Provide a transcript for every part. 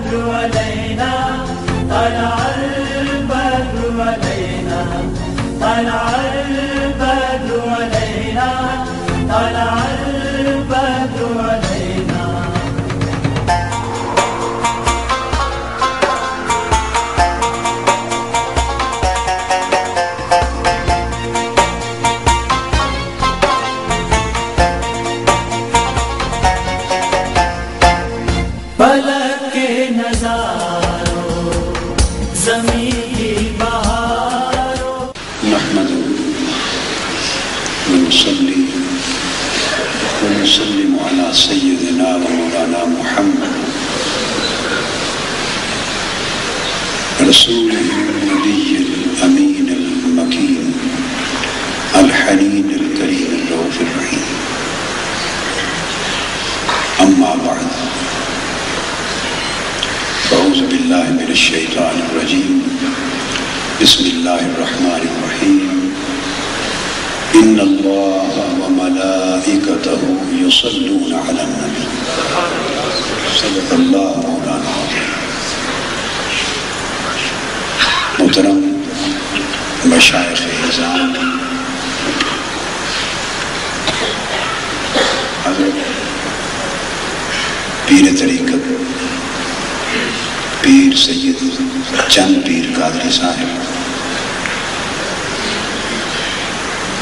البدر علينا طلع البدر علينا طلع البدر علينا طلع البدر علينا فلک کے نظاروں زمین کی بہاروں نحمده ونصلي ونسلم على سيدنا ومولانا محمد رسوله النبي الأمين المكين الحنين الكريم الرؤوف الرحيم أما بعد فأعوذ بالله من الشيطان الرجيم بسم الله الرحمن الرحيم إن الله وملائكته يصلون على النبي صدق الله مولانا العظيم. محترم مشائخ اعظام، حضرت پیر طریقت پیر سید چند پیر قادری صاحب،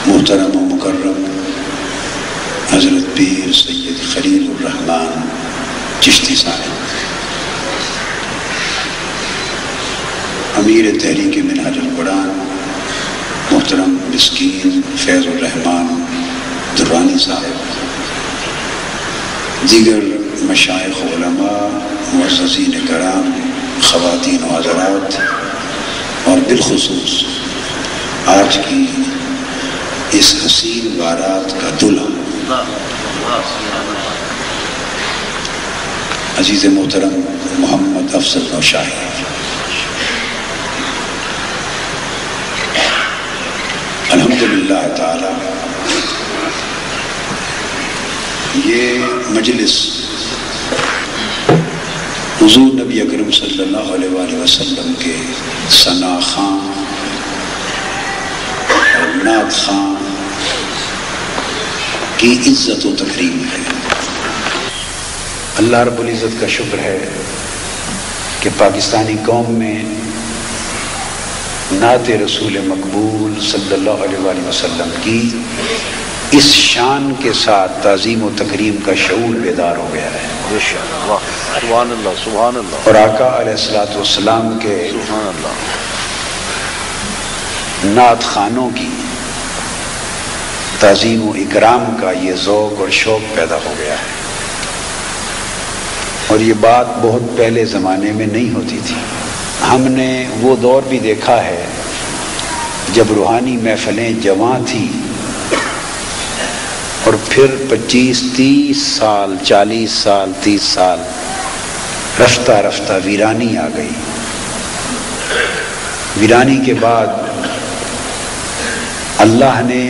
محترم و مکرم حضرت پیر سید خلیل الرحمن چشتی صاحب، امیر تحریک منہاج القرآن محترم مسکین فیض الرحمن درانی صاحب، دیگر مشائخ علماء، معززین کرام، خواتین و حضرات، اور بالخصوص آج کی اس حسین بارات کا دلہا عزیز محترم محمد افضل نوشاہی، الحمدللہ تعالی یہ مجلس حضور نبی اکرم صلی اللہ علیہ وآلہ وسلم کے ثنا خواں اور نعت خواں کی عزت و تکریم ہے۔ اللہ رب العزت کا شکر ہے کہ پاکستانی قوم میں نعت رسول مقبول صلی اللہ علیہ وآلہ وسلم کی اس شان کے ساتھ تعظیم و تکریم کا شعور بیدار ہو گیا ہے۔ سبحان اللہ سبحان اللہ۔ اور آقا علیہ السلام کے سبحان اللہ نعت خوانوں کی تعظیم و اکرام کا یہ ذوق اور شوق پیدا ہو گیا ہے، اور یہ بات بہت پہلے زمانے میں نہیں ہوتی تھی۔ ہم نے وہ دور بھی دیکھا ہے جب روحانی محفلیں جواں تھیں، اور پھر 25-30 سال 40 سال 30 سال رفتہ رفتہ ویرانی آ گئی۔ ویرانی کے بعد اللہ نے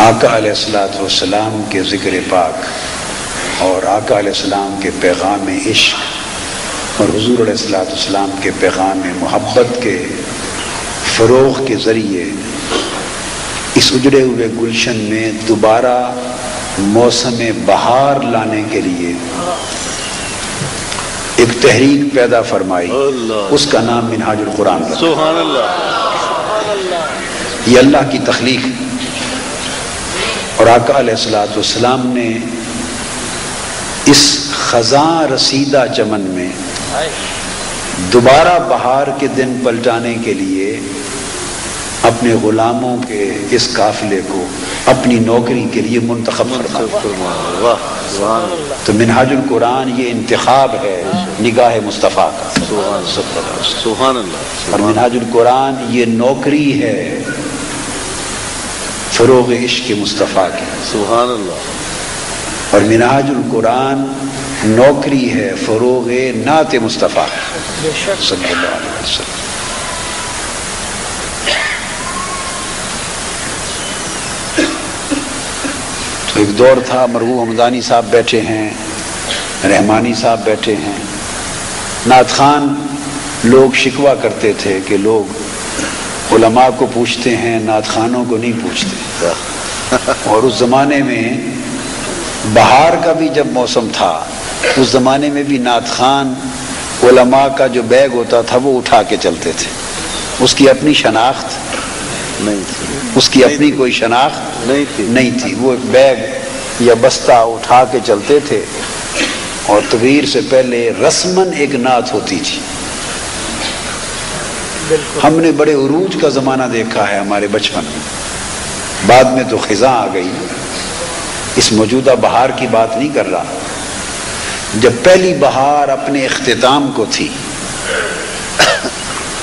آقا علیہ السلام کے ذکر پاک اور آقا علیہ السلام کے پیغام عشق اور حضور علیہ السلام کے پیغام محبت کے فروغ کے ذریعے اس اجڑے ہوئے گلشن میں دوبارہ موسم بہار لانے کے لیے ایک تحریک پیدا فرمائی، اس کا نام منہاج القرآن رکھا۔ سبحان اللہ۔ یہ اللہ کی تخلیق، اور آقا علیہ السلام نے اس خزاں رسیدہ چمن میں دوبارہ بہار کے دن پلٹانے کے لیے اپنے غلاموں کے اس قافلے کو اپنی نوکری کے لیے منتخب فرمایا۔ تو منہاج القرآن یہ انتخاب ہے نگاہ مصطفیٰ کا، سبحان اللہ۔ اور منہاج القرآن یہ نوکری ہے فروغ عشق مصطفیٰ کی، سبحان اللہ۔ اور منہاج القرآن نوکری ہے فروغ نعت مصطفیٰ صلی اللہ علیہ وسلم۔ تو ایک دور تھا، مرحوم حمدانی صاحب بیٹھے ہیں، رحمانی صاحب بیٹھے ہیں. نعت خوان لوگ شکوہ کرتے تھے کہ لوگ علماء کو پوچھتے ہیں، نعت خوانوں کو نہیں پوچھتے. اور اس زمانے میں بہار کا بھی جب موسم تھا، اس زمانے میں بھی نعت خوان علماء کا جو بیگ ہوتا تھا وہ اٹھا کے چلتے تھے. اس کی اپنی شناخت نہیں تھی، اس کی اپنی کوئی شناخت نہیں تھی. وہ ایک بیگ یا بستہ اٹھا کے چلتے تھے، اور تقریر سے پہلے رسماً ایک نعت ہوتی تھی. ہم نے بڑے عروج کا زمانہ دیکھا ہے ہمارے بچپن میں. بعد میں تو خزاں آ گئی. اس موجودہ بہار کی بات نہیں کر رہا. جب پہلی بہار اپنے اختتام کو تھی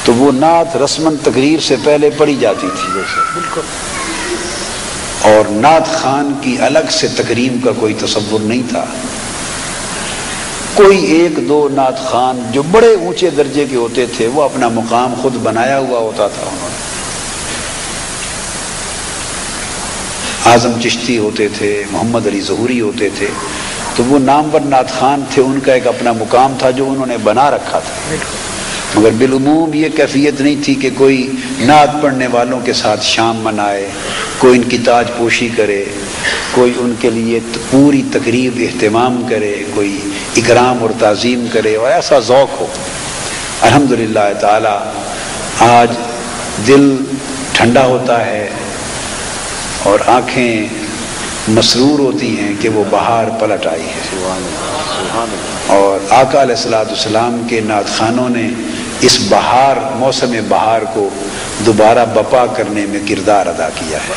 تو وہ نعت رسماً تقریر سے پہلے پڑھی جاتی تھی. اور نعت خوان کی الگ سے تکریم کا کوئی تصور نہیں تھا. کوئی ایک دو نعت خوان جو بڑے اونچے درجے کے ہوتے تھے وہ اپنا مقام خود بنایا ہوا ہوتا تھا. انہوں نے اعظم چشتی ہوتے تھے، محمد علی ظہوری ہوتے تھے، تو وہ نامور نعت خوان تھے. ان کا ایک اپنا مقام تھا جو انہوں نے بنا رکھا تھا. مگر بالعموم یہ کیفیت نہیں تھی کہ کوئی نعت پڑھنے والوں کے ساتھ شام منائے، کوئی ان کی تاج پوشی کرے، کوئی ان کے لیے پوری تقریب اہتمام کرے، کوئی اکرام اور تعظیم کرے، اور ایسا ذوق ہو. الحمدللہ تعالی آج دل ٹھنڈا ہوتا ہے اور آنکھیں مسرور ہوتی ہیں کہ وہ بہار پلٹ آئی ہے. اور آقا علیہ الصلوۃ والسلام کے نعت خوانوں نے اس بہار، موسم بہار کو دوبارہ بپا کرنے میں کردار ادا کیا ہے.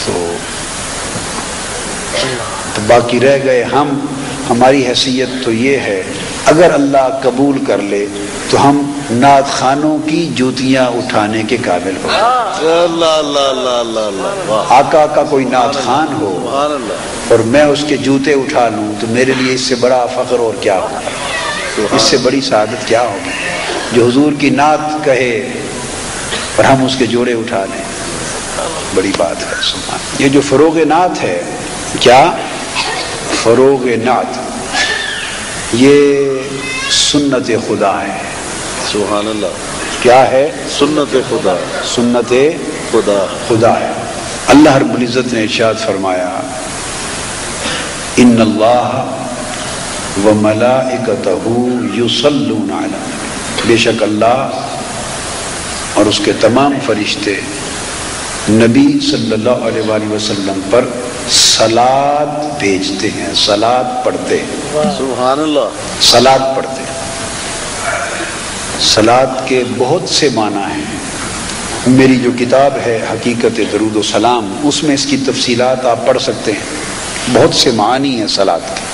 تو باقی رہ گئے ہم. ہماری حیثیت تو یہ ہے اگر اللہ قبول کر لے تو ہم نعت خوانوں کی جوتیاں اٹھانے کے قابل ہو. آقا کا کوئی نعت خوان ہو اور میں اس کے جوتے اٹھا لوں تو میرے لیے اس سے بڑا فخر اور کیا ہوگا، اس سے بڑی سعادت کیا ہوگی. جو حضور کی نعت کہے اور ہم اس کے جوڑے اٹھا لیں، بڑی بات ہے. سبحان. یہ جو فروغ نعت ہے، کیا فروغ نعت، یہ سنت خدا ہے. سبحان اللہ. کیا ہے؟ سنت خدا. سنت خدا ہے. اللہ رب العزت نے ارشاد فرمایا، ان اللہ وملائکتہ یصلون علی النبی، بے شک اللہ اور اس کے تمام فرشتے نبی صلی اللہ علیہ وآلہ وسلم پر صلاۃ بھیجتے ہیں، صلاۃ پڑھتے ہیں. سبحان اللہ. صلاۃ پڑھتے ہیں. صلاۃ کے بہت سے معنی ہیں. میری جو کتاب ہے حقیقت درود و سلام، اس میں اس کی تفصیلات آپ پڑھ سکتے ہیں. بہت سے معنی ہیں صلاۃ کے،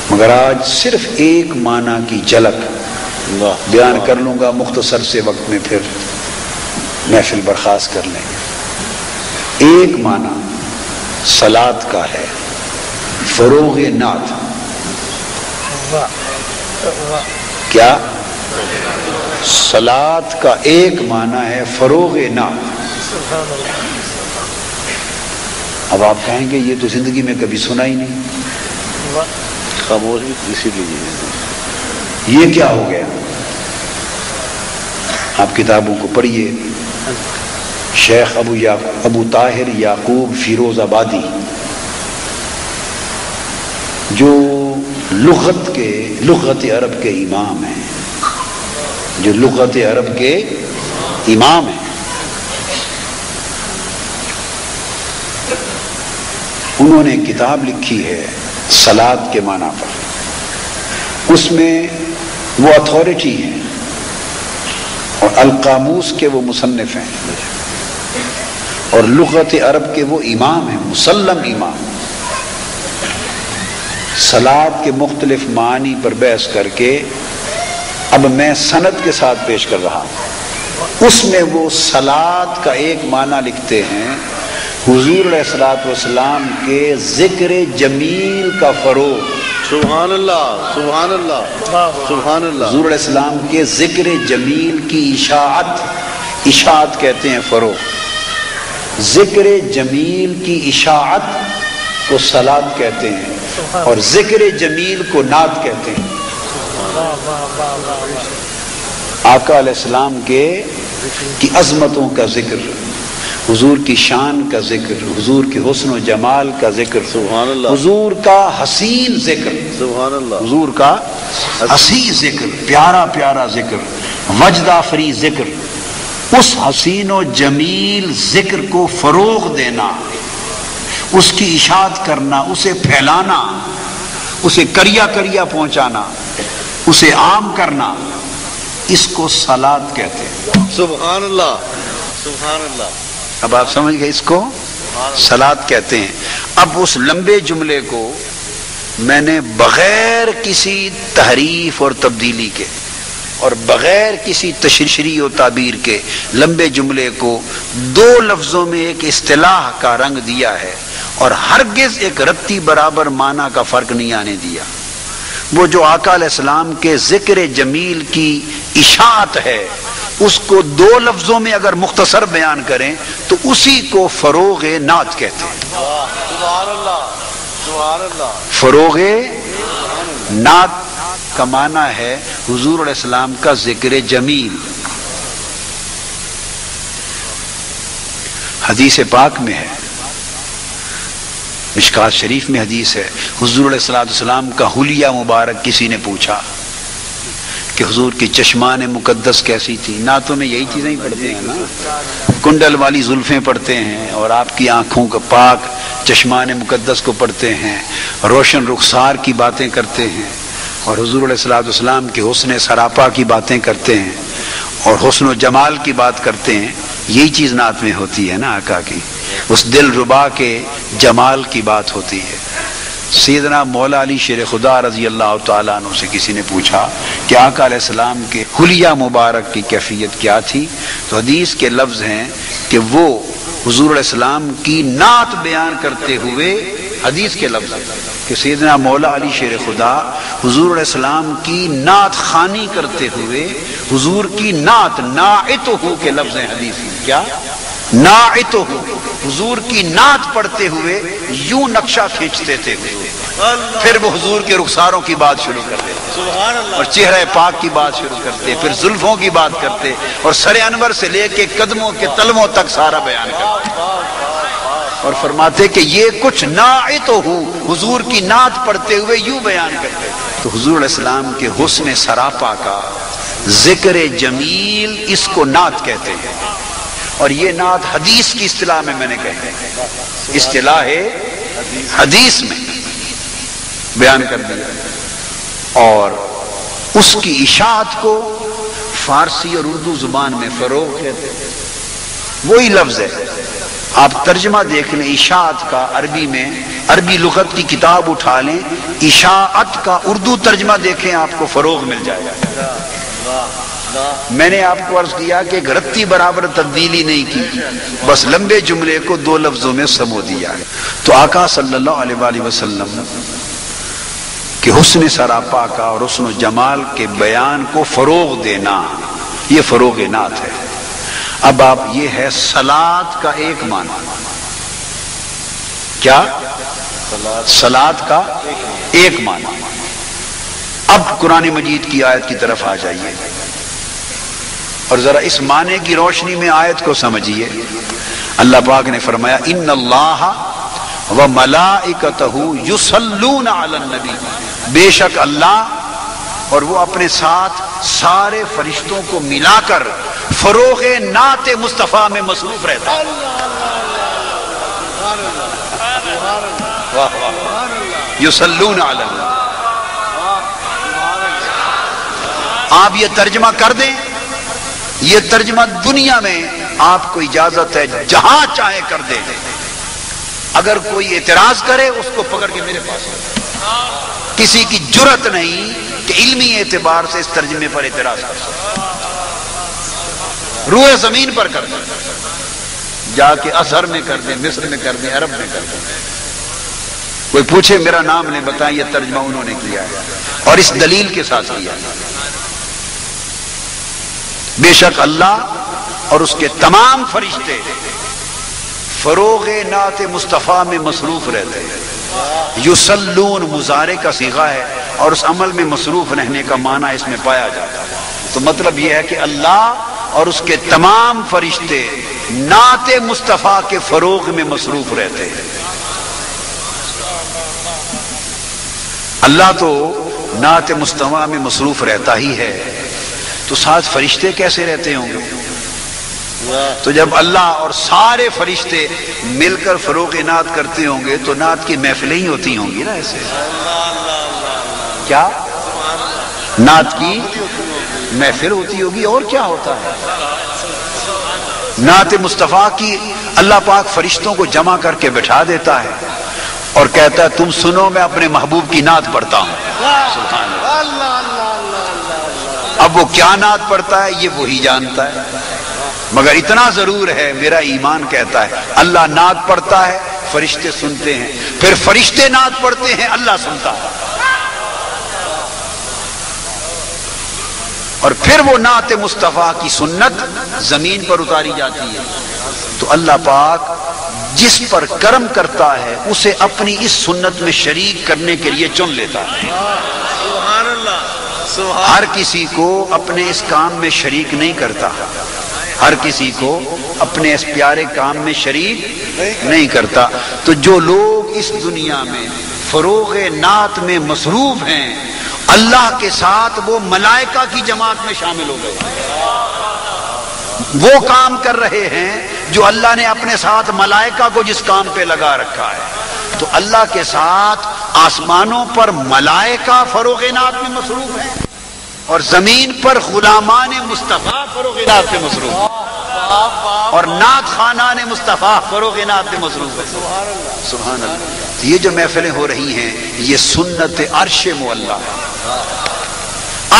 مگر آج صرف ایک معنی کی جھلک بیان کر لوں گا. مختصر سے وقت میں پھر محفل برخاست کر لیں گے. ایک معنی صلاۃ کا ہے فروغ نعت. کیا؟ صلاۃ کا ایک معنی ہے فروغ نعت. اب آپ کہیں گے یہ تو زندگی میں کبھی سنا ہی نہیں. خاموش اسی لیے یہ کیا ہو گیا؟ آپ کتابوں کو پڑھیے. شیخ ابو طاہر یعقوب فیروز آبادی جو لغت عرب کے امام ہیں، جو لغت عرب کے امام ہیں، انہوں نے کتاب لکھی ہے صلاۃ کے معنی پر. اس میں وہ اتھارٹی ہیں اور القاموس کے وہ مصنف ہیں اور لغت عرب کے وہ امام ہیں، مسلم امام. صلاۃ کے مختلف معنی پر بحث کر کے اب میں سند کے ساتھ پیش کر رہا ہوں. اس میں وہ صلاۃ کا ایک معنی لکھتے ہیں حضور علیہ الصلوۃ والسلام کے ذکر جمیل کا فروغ. سبحان اللہ. سبحان اللہ. سبحان اللہ. حضور علیہ السلام کے ذکر جمیل کی اشاعت کہتے ہیں فروغ. ذکر جمیل کی اشاعت کو صلاۃ کہتے ہیں. اور ذکر جمیل کو نعت کہتے ہیں۔ آقا علیہ السلام کی عظمتوں کا ذکر، حضور کی شان کا ذکر، حضور کے حسن و جمال کا ذکر، سبحان اللہ، حضور کا حسین ذکر، سبحان اللہ، حضور کا حسین ذکر، پیارا پیارا ذکر، وجد آفری ذکر، اس حسین و جمیل ذکر کو فروغ دینا، اس کی اشاعت کرنا، اسے پھیلانا، اسے کریا کریا پہنچانا، اسے عام کرنا، اس کو صلات کہتے ہیں۔ سبحان اللہ، سبحان اللہ۔ اب آپ سمجھ گئے، اس کو صلات کہتے ہیں۔ اب اس لمبے جملے کو میں نے بغیر کسی تحریف اور تبدیلی کے اور بغیر کسی تشریح و تعبیر کے لمبے جملے کو دو لفظوں میں ایک اصطلاح کا رنگ دیا ہے، اور ہرگز ایک رتی برابر معنی کا فرق نہیں آنے دیا۔ وہ جو آقا علیہ السلام کے ذکر جمیل کی اشاعت ہے، اس کو دو لفظوں میں اگر مختصر بیان کریں تو اسی کو فروغ نعت کہتے ہیں۔ سبحان اللہ، سبحان اللہ۔ فروغ نعت کا معنی ہے حضور علیہ السلام کا ذکر جمیل۔ حدیث پاک میں ہے، مشکات شریف میں حدیث ہے، حضور علیہ السلام کا حلیہ مبارک کسی نے پوچھا کہ حضور کی چشمان مقدس کیسی تھی۔ نعتوں میں یہی چیزیں ہی پڑھتے ہیں نا، کنڈل والی زلفیں پڑھتے ہیں، اور آپ کی آنکھوں کا پاک چشمان مقدس کو پڑھتے ہیں، روشن رخسار کی باتیں کرتے ہیں، اور حضور علیہ السلام کے حسن سراپا کی باتیں کرتے ہیں، اور حسن و جمال کی بات کرتے ہیں۔ یہی چیز نعت میں ہوتی ہے نا، آقا کی اس دل ربا کے جمال کی بات ہوتی ہے۔ سیدنا مولا علی شیر خدا رضی اللہ تعالیٰ عنہ سے کسی نے پوچھا کہ آقا علیہ السلام کے حلیہ مبارک کی کیفیت کیا تھی، تو حدیث کے لفظ ہیں کہ وہ حضور علیہ السلام کی نعت بیان کرتے ہوئے، حدیث کے لفظ ہیں کہ سیدنا مولا علی شیر خدا حضور علیہ السلام کی نعت خوانی کرتے ہوئے، حضور کی نعت ناعتہ کے لفظ ہیں حدیث میں، کیا ناعتہ، حضور کی نعت پڑھتے ہوئے یوں نقشہ کھینچتے تھے، پھر وہ حضور کے رخساروں کی بات شروع کرتے، سبحان اللہ، اور چہرہ پاک کی بات شروع کرتے، پھر زلفوں کی بات کرتے، اور سر انور سے لے کے قدموں کے تلووں تک سارا بیان کرتے، اور فرماتے کہ یہ کچھ ناعتہ حضور کی نعت پڑھتے ہوئے یوں بیان کرتے۔ تو حضور علیہ السلام کے حسن سراپا کا ذکر جمیل، اس کو نعت کہتے ہیں، اور یہ نعت حدیث کی اصطلاح میں نے کہا ہے، اصطلاح حدیث میں بیان کر دیا، اور اس کی اشاعت کو فارسی اور اردو زبان میں فروغ کہتے ہیں۔ وہی لفظ ہے، آپ ترجمہ دیکھ لیں اشاعت کا عربی میں، عربی لغت کی کتاب اٹھا لیں، اشاعت کا اردو ترجمہ دیکھیں، آپ کو فروغ مل جائے گا۔ میں نے آپ کو عرض کیا کہ رتی برابر تبدیلی نہیں کی، بس لمبے جملے کو دو لفظوں میں سمو دیا ہے۔ تو آقا صلی اللہ علیہ وآلہ وسلم کہ حسن سراپا کا اور حسن و جمال کے بیان کو فروغ دینا، یہ فروغ نعت ہے۔ اب آپ، یہ ہے صلات کا ایک معنی، کیا صلات کا ایک معنی۔ اب قرآن مجید کی آیت کی طرف آ جائیے اور ذرا اس معنی کی روشنی میں آیت کو سمجھیے۔ اللہ پاک نے فرمایا ان اللہ وملائکتہ یصلون علی النبی، بے شک اللہ اور وہ اپنے ساتھ سارے فرشتوں کو ملا کر فروغ نعت مصطفیٰ میں مصروف رہتا ہے۔ یصلون علی النبی، آپ یہ ترجمہ کر دیں، یہ ترجمہ دنیا میں آپ کو اجازت ہے جہاں چاہے کر دیں، اگر کوئی اعتراض کرے اس کو پکڑ کے میرے پاس، کسی کی جرت نہیں کہ علمی اعتبار سے اس ترجمے پر اعتراض کر سکے، روح زمین پر کر دیں، جا کے ازہر میں کر دیں، مصر میں کر دیں، عرب میں کر دیں، کوئی پوچھے میرا نام لیں، بتائیں یہ ترجمہ انہوں نے کیا ہے اور اس دلیل کے ساتھ کیا ہے۔ بے شک اللہ اور اس کے تمام فرشتے فروغ نعت مصطفیٰ میں مصروف رہتے ہیں۔ یصلون مضارع کا صیغہ ہے اور اس عمل میں مصروف رہنے کا معنی اس میں پایا جاتا ہے. تو مطلب یہ ہے کہ اللہ اور اس کے تمام فرشتے نعت مصطفیٰ کے فروغ میں مصروف رہتے ہیں. اللہ تو نعت مصطفیٰ میں مصروف رہتا ہی ہے، تو ساتھ فرشتے کیسے رہتے ہوں گے؟ تو جب اللہ اور سارے فرشتے مل کر فروغ نعت کرتے ہوں گے تو نعت کی محفلیں ہی ہوتی ہوں گی نا. ایسے کیا نعت کی محفل ہوتی ہوگی اور کیا ہوتا ہے. نعت مصطفیٰ کی اللہ پاک فرشتوں کو جمع کر کے بٹھا دیتا ہے اور کہتا ہے تم سنو میں اپنے محبوب کی نعت پڑھتا ہوں. سبحان اللہ. اب وہ کیا نعت پڑھتا ہے یہ وہی جانتا ہے، مگر اتنا ضرور ہے میرا ایمان کہتا ہے اللہ نعت پڑھتا ہے، فرشتے سنتے ہیں، پھر فرشتے نعت پڑھتے ہیں، اللہ سنتا ہے، اور پھر وہ نعت مصطفیٰ کی سنت زمین پر اتاری جاتی ہے. تو اللہ پاک جس پر کرم کرتا ہے اسے اپنی اس سنت میں شریک کرنے کے لیے چن لیتا ہے. سبحان اللہ. ہر کسی کو اپنے اس کام میں شریک نہیں کرتا، ہر کسی کو اپنے اس پیارے کام میں شریک نہیں کرتا. تو جو لوگ اس دنیا میں فروغ نعت میں مصروف ہیں، اللہ کے ساتھ وہ ملائکہ کی جماعت میں شامل ہو گئے، وہ کام کر رہے ہیں جو اللہ نے اپنے ساتھ ملائکہ کو جس کام پہ لگا رکھا ہے. تو اللہ کے ساتھ آسمانوں پر ملائکہ فروغ نعت میں مصروف ہیں اور زمین پر غلامان مصطفیٰ فروغ نعت میں مصروف ہیں، اور نعت خانان مصطفیٰ فروغ نعت میں مصروف ہیں. سبحان اللہ. یہ جو محفلیں ہو رہی ہیں یہ سنت عرش معلیٰ ہے.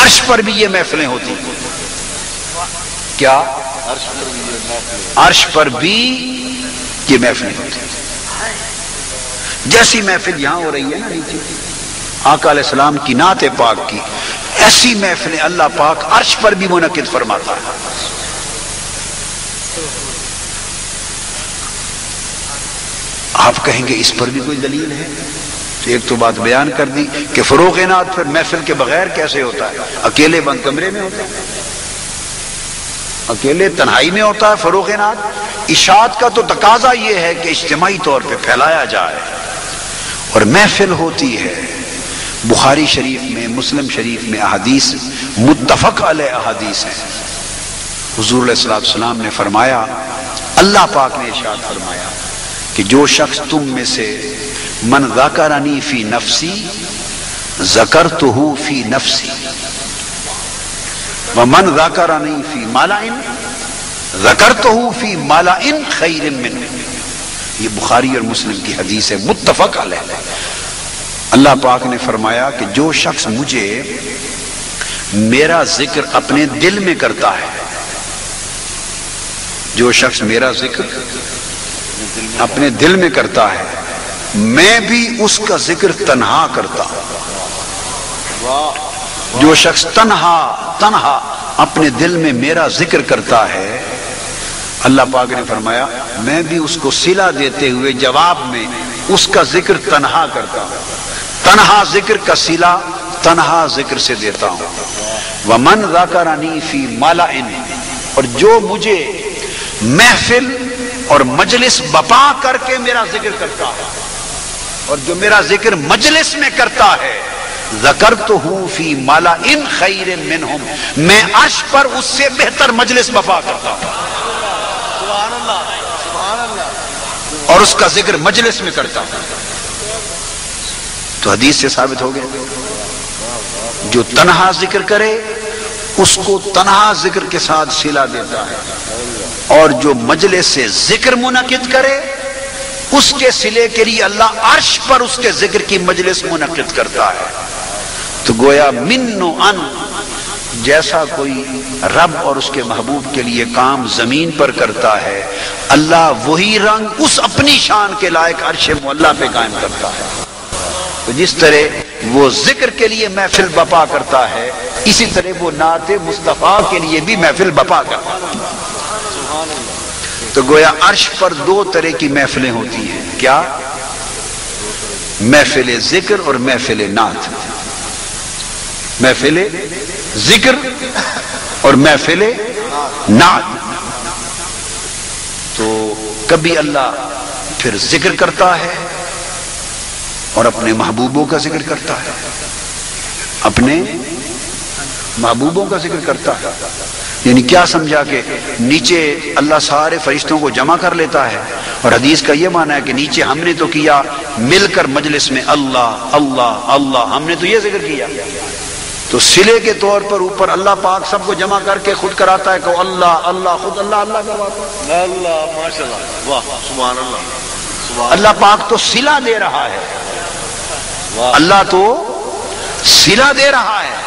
عرش پر بھی یہ محفلیں ہوتی ہیں. کیا عرش پر بھی یہ محفلیں ہوتی ہیں؟ جیسی محفل یہاں ہو رہی ہے نا نیچے آقا علیہ السلام کی نعت پاک کی، ایسی محفلیں اللہ پاک عرش پر بھی منعقد فرماتا ہے. آپ کہیں گے اس پر بھی کوئی دلیل ہے؟ ایک تو بات بیان کر دی کہ فروغ نعت پھر محفل کے بغیر کیسے ہوتا ہے؟ اکیلے بند کمرے میں ہوتا ہے، اکیلے تنہائی میں ہوتا ہے فروغ نعت. اشاعت کا تو تقاضا یہ ہے کہ اجتماعی طور پہ پھیلایا جائے، اور محفل ہوتی ہے. بخاری شریف میں، مسلم شریف میں احادیث متفق علیہ احادیث ہیں. حضور علیہ الصلوۃ والسلام نے فرمایا، اللہ پاک نے ارشاد فرمایا کہ جو شخص تم میں سے من ذکرنی فی نفسی ذکرتہ فی نفسی ومن ذکرنی فی ملأ ذکرتہ فی ملأ خیر منہ. یہ بخاری اور مسلم کی حدیث ہے متفق علیہ. اللہ پاک نے فرمایا کہ جو شخص مجھے میرا ذکر اپنے دل میں کرتا ہے، جو شخص میرا ذکر اپنے دل میں کرتا ہے، میں بھی اس کا ذکر تنہا کرتا ہوں. جو شخص تنہا اپنے دل میں میرا ذکر کرتا ہے، اللہ پاک نے فرمایا میں بھی اس کو صلہ دیتے ہوئے جواب میں اس کا ذکر تنہا کرتا ہوں. تنہا ذکر کا صلہ تنہا ذکر سے دیتا ہوں. ومن ذکرنی فی ملأ، اور جو مجھے محفل اور مجلس بپا کر کے میرا ذکر کرتا ہے، اور جو میرا ذکر مجلس میں کرتا ہے، ذکرتہ فی ملأ خیر منہم، میں عرش پر اس سے بہتر مجلس بپا کرتا ہوں. سبحان اللہ. سبحان اللہ. اور اس کا ذکر مجلس میں کرتا ہوں. تو حدیث سے ثابت ہو گیا جو تنہا ذکر کرے اس کو تنہا ذکر کے ساتھ صلہ دیتا ہے، اور جو مجلس سے ذکر منعقد کرے اس کے صلے کے لیے اللہ عرش پر اس کے ذکر کی مجلس منعقد کرتا ہے. تو گویا من و ان جیسا کوئی رب اور اس کے محبوب کے لیے کام زمین پر کرتا ہے، اللہ وہی رنگ اس اپنی شان کے لائق عرش معلیٰ پہ قائم کرتا ہے. تو جس طرح وہ ذکر کے لیے محفل بپا کرتا ہے، اسی طرح وہ نعت مصطفیٰ کے لیے بھی محفل بپا کرتا ہے. تو گویا عرش پر دو طرح کی محفلیں ہوتی ہیں. کیا؟ محفل ذکر اور محفل نعت، محفل ذکر اور محفل نعت. تو کبھی اللہ پھر ذکر کرتا ہے اور اپنے محبوبوں کا ذکر کرتا ہے، اپنے محبوبوں کا ذکر کرتا ہے. یعنی کیا سمجھا کہ نیچے اللہ سارے فرشتوں کو جمع کر لیتا ہے، اور حدیث کا یہ معنی ہے کہ نیچے ہم نے تو کیا مل کر مجلس میں اللہ اللہ اللہ، ہم نے تو یہ ذکر کیا، تو صلے کے طور پر اوپر اللہ پاک سب کو جمع کر کے خود کراتا ہے کہ اللہ اللہ، خود اللہ اللہ کرواتا ہے. اللہ ماشاءاللہ، واہ سبحان اللہ. اللہ پاک تو صلہ دے رہا ہے، اللہ تو صلہ دے رہا ہے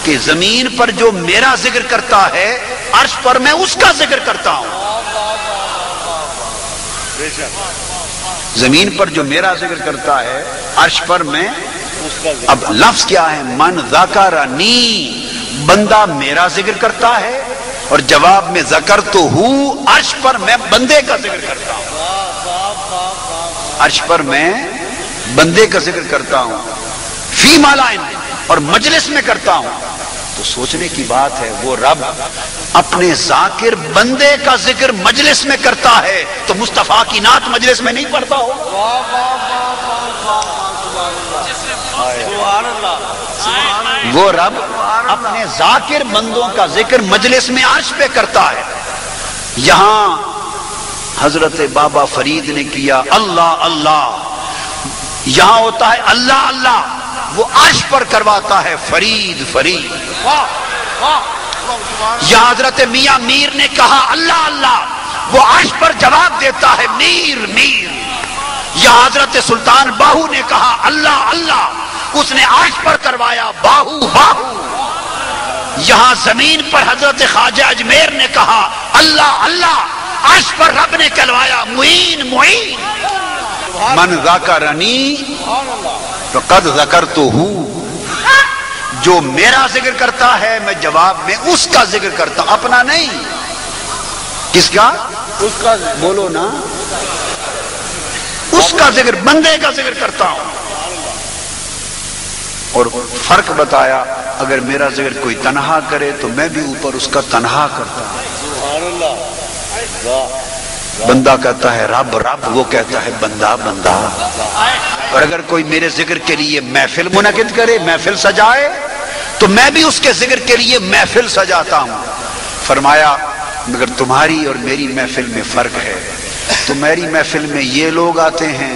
کہ زمین پر جو میرا ذکر کرتا ہے عرش پر میں اس کا ذکر کرتا ہوں. زمین پر جو میرا ذکر کرتا ہے عرش پر میں. اب لفظ کیا ہے؟ من ذکرنی، بندہ میرا ذکر کرتا ہے، اور جواب میں ذکرتہ، عرش پر میں بندے کا ذکر کرتا ہوں، عرش پر میں بندے کا ذکر کرتا ہوں، فی مالائن، اور مجلس میں کرتا ہوں. تو سوچنے کی بات ہے، وہ رب اپنے ذاکر بندے کا ذکر مجلس میں کرتا ہے تو مصطفیٰ کی نعت مجلس میں نہیں پڑھتا ہو. وہ رب اپنے ذاکر بندوں کا ذکر مجلس میں عرش پہ کرتا ہے. یہاں حضرت بابا فرید نے کیا اللہ اللہ، یہاں ہوتا ہے اللہ اللہ، وہ عرش پر کرواتا ہے فرید فرید. یہاں حضرت میاں میر نے کہا اللہ اللہ، وہ عرش پر جواب دیتا ہے میر میر. یہاں حضرت سلطان باہو نے کہا اللہ اللہ، اس نے عرش پر کروایا باہو باہو. یہاں زمین پر حضرت خواجہ اجمیر نے کہا اللہ اللہ، عرش پر رب نے کہلوایا معین معین. من ذکرنی فقد ذکرتہ، جو میرا ذکر کرتا ہے میں جواب میں اس کا ذکر کرتا ہوں، اپنا نہیں. کس کا؟ اس کا. بولو نا، اس کا ذکر، بندے کا ذکر کرتا ہوں. اور فرق بتایا، اگر میرا ذکر کوئی تنہا کرے تو میں بھی اوپر اس کا تنہا کرتا ہوں. بندہ کہتا ہے رب رب، وہ کہتا ہے بندہ بندہ. اور اگر کوئی میرے ذکر کے لیے محفل منعقد کرے، محفل سجائے، تو میں بھی اس کے ذکر کے لیے محفل سجاتا ہوں. فرمایا مگر تمہاری اور میری محفل میں فرق ہے. تو میری محفل میں یہ لوگ آتے ہیں،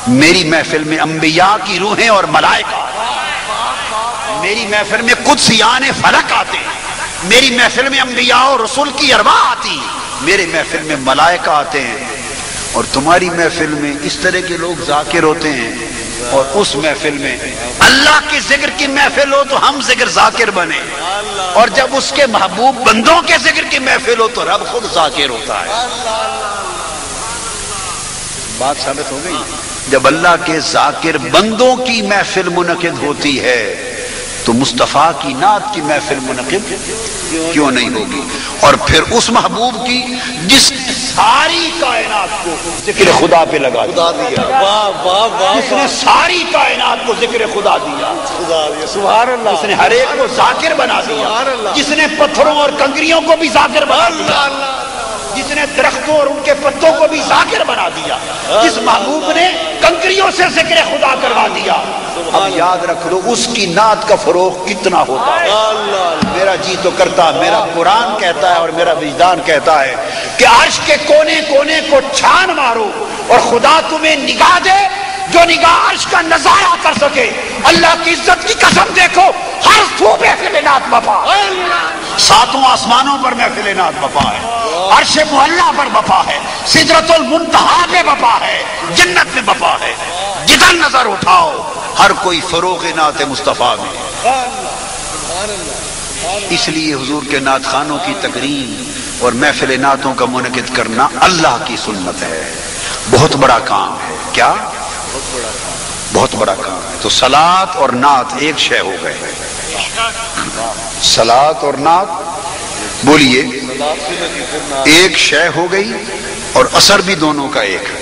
میری محفل میں انبیاء کی روحیں اور ملائکہ، میری محفل میں قدسیان فلک آتے ہیں، میری محفل میں انبیاء اور رسول کی ارواح آتی، میرے محفل میں ملائکہ آتے ہیں. اور تمہاری محفل میں اس طرح کے لوگ ذاکر ہوتے ہیں، اور اس محفل میں اللہ کے ذکر کی محفل ہو تو ہم ذکر ذاکر بنے، اور جب اس کے محبوب بندوں کے ذکر کی محفل ہو تو رب خود ذاکر ہوتا ہے. بات ثابت ہو گئی. جب اللہ کے ذاکر بندوں کی محفل منعقد ہوتی ہے تو مصطفیٰ کی نعت کی محفل منعقد کیوں نہیں ہوگی؟ اور پھر اس محبوب کی جس نے ساری کائنات کو ذکر خدا پہ لگا دیا، جس نے ساری کائنات کو ذکر خدا دیا، سبحان اللہ، جس نے ہر ایک کو ذاکر بنا دیا، جس نے پتھروں اور کنکریوں کو بھی ذاکر بنا دیا، جس نے درختوں اور ان کے پتوں کو بھی ذاکر بنا دیا، جس محبوب نے کنکریوں سے ذکر خدا کروا دیا. اب یاد رکھ لو اس کی نعت کا فروغ کتنا ہوتا ہے. میرا جی تو کرتا، میرا قرآن کہتا ہے اور میرا وجدان کہتا ہے کہ عرش کے کونے کونے کو چھان مارو اور خدا تمہیں نگاہ دے، جو نگاہ عرش کا نظارہ کر سکے. اللہ کی عزت کی قسم دیکھو، ہر سو محفل نعت بپا، ساتوں آسمانوں پر محفل نعت بپا ہے، عرش معلیٰ پر بپا ہے، سدرۃ المنتہا پہ بپا ہے، جنت میں بپا ہے. جدھر نظر اٹھاؤ ہر کوئی فروغ نعت مصطفیٰ میں. اس لیے حضور کے نعت خانوں کی تقریم اور محفل نعتوں کا منعقد کرنا اللہ کی سنت ہے. بہت بڑا کام ہے. کیا؟ بہت بڑا کام ہے. تو صلات اور نعت ایک شے ہو گئے. صلات اور نعت بولیے ایک شے ہو گئی. اور اثر بھی دونوں کا ایک ہے۔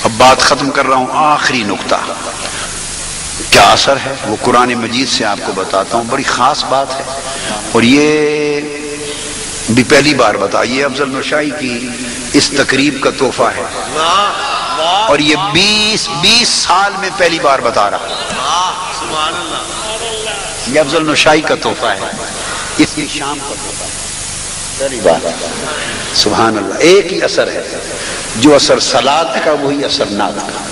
اب بات ختم کر رہا ہوں، آخری نقطہ کیا اثر ہے وہ قرآن مجید سے آپ کو بتاتا ہوں، بڑی خاص بات ہے، اور یہ بھی پہلی بار بتائیے، افضل نشائی کی اس تقریب کا تحفہ ہے، اور یہ 20 سال میں پہلی بار بتا رہا ہوں، یہ افضل نشائی کا تحفہ ہے، اس کی شام کا تحفہ ہے، پہلی بار۔ سبحان اللہ، ایک ہی اثر ہے، جو اثر صلاۃ کا وہی اثر نعت کا،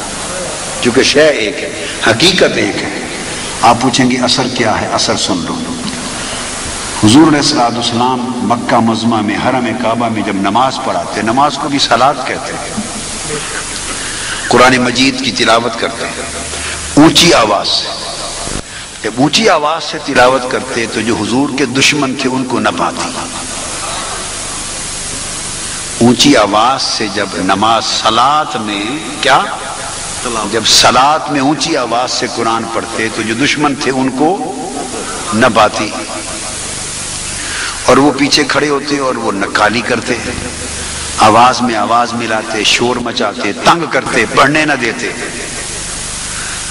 چونکہ شے ایک ہے، حقیقت ایک ہے۔ آپ پوچھیں گے اثر کیا ہے؟ اثر سن لو۔ حضور علیہ السلام مکہ معظمہ میں حرم کعبہ میں جب نماز پڑھاتے، نماز کو بھی صلاۃ کہتے ہیں، قرآن مجید کی تلاوت کرتے ہیں اونچی آواز سے۔ جب اونچی آواز سے تلاوت کرتے تو جو حضور کے دشمن تھے ان کو نہ پاتی۔ اونچی آواز سے جب نماز صلاۃ میں کیا، جب صلاۃ میں اونچی آواز سے قرآن پڑھتے تو جو دشمن تھے ان کو نہ پاتی، اور وہ پیچھے کھڑے ہوتے اور وہ نکالی کرتے، آواز میں آواز ملاتے، شور مچاتے، تنگ کرتے، پڑھنے نہ دیتے۔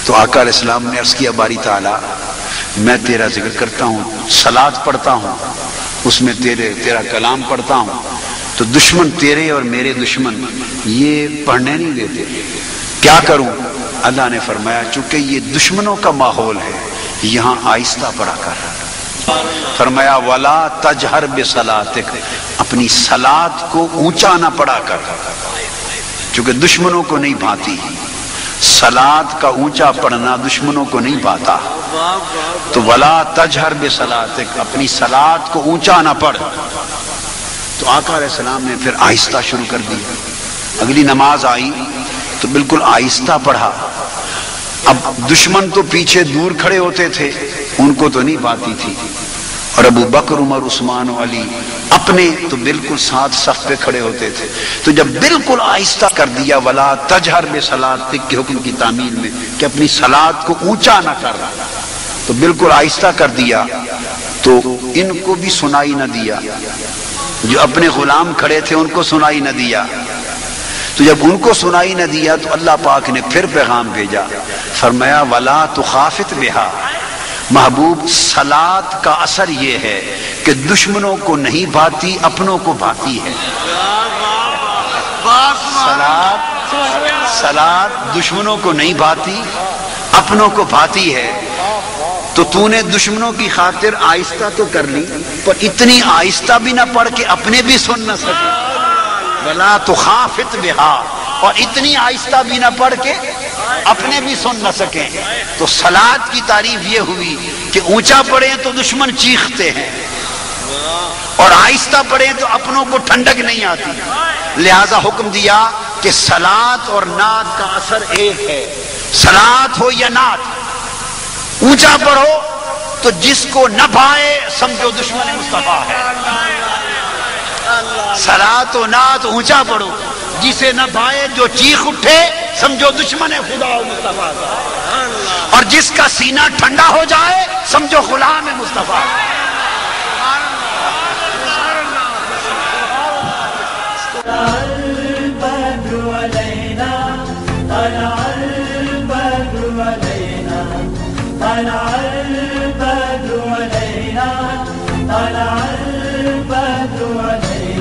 تو آقا علیہ السلام نے عرض کیا باری تعالیٰ میں تیرا ذکر کرتا ہوں، صلاۃ پڑھتا ہوں، اس میں تیرا کلام پڑھتا ہوں، تو دشمن تیرے اور میرے دشمن یہ پڑھنے نہیں دیتے، کیا کروں؟ اللہ نے فرمایا چونکہ یہ دشمنوں کا ماحول ہے یہاں آہستہ پڑھا کر، فرمایا وَلَا تَجْهَرْ بِصَلَاتِكَ، اپنی صلاۃ کو اونچا نہ پڑھا کر، چونکہ دشمنوں کو نہیں بھاتی، صلاۃ کا اونچا پڑھنا دشمنوں کو نہیں بھاتا، تو وَلَا تَجْهَرْ بِصَلَاتِكَ، اپنی صلاۃ کو اونچا نہ پڑھ۔ تو آقا علیہ السلام نے پھر آہستہ شروع کر دی، اگلی نماز آئی تو بالکل آہستہ پڑھا۔ اب دشمن تو پیچھے دور کھڑے ہوتے تھے، ان کو تو نہیں پاتی تھی، اور ابو بکر، عمر، عثمان و علی اپنے تو بالکل ساتھ صف پہ کھڑے ہوتے تھے۔ تو جب بالکل آہستہ کر دیا وَلَا تَجْهَرْ بِصَلَاتِكَ کے حکم کی تعمیل میں کہ اپنی صلاۃ کو اونچا نہ کر، تو بالکل آہستہ کر دیا، تو ان کو بھی سنائی نہ دیا، جو اپنے غلام کھڑے تھے ان کو سنائی نہ دیا۔ تو جب ان کو سنائی نہ دیا تو اللہ پاک نے پھر پیغام بھیجا، فرمایا وَلَا تُخَافِتْ بِهَا، محبوب صلاۃ کا اثر یہ ہے کہ دشمنوں کو نہیں بھاتی، اپنوں کو بھاتی ہے۔ صلاۃ دشمنوں کو نہیں بھاتی، اپنوں کو بھاتی ہے۔ تو تو نے دشمنوں کی خاطر آہستہ تو کر لی، پر اتنی آہستہ بھی نہ پڑھ کے اپنے بھی سن نہ سکے، وَلَا تُخَافِتْ بِهَا، اور اتنی آہستہ بھی نہ پڑھ کے اپنے بھی سن نہ سکیں۔ تو صلاۃ کی تعریف یہ ہوئی کہ اونچا پڑھیں تو دشمن چیختے ہیں، اور آہستہ پڑھیں تو اپنوں کو ٹھنڈک نہیں آتی، لہذا حکم دیا کہ صلاۃ اور نعت کا اثر ایک ہے، صلاۃ ہو یا نعت، اونچا پڑھو تو جس کو نہ بھائے سمجھو دشمن مصطفیٰ ہے، صلاۃ و نعت اونچا پڑھو، جسے نہ بھائے جو چیخ اٹھے سمجھو دشمن خدا و مصطفیٰ، اور جس کا سینہ ٹھنڈا ہو جائے سمجھو غلام مصطفیٰ۔ البدر علينا طلع البدر علينا طلع البدر علينا طلع البدر علينا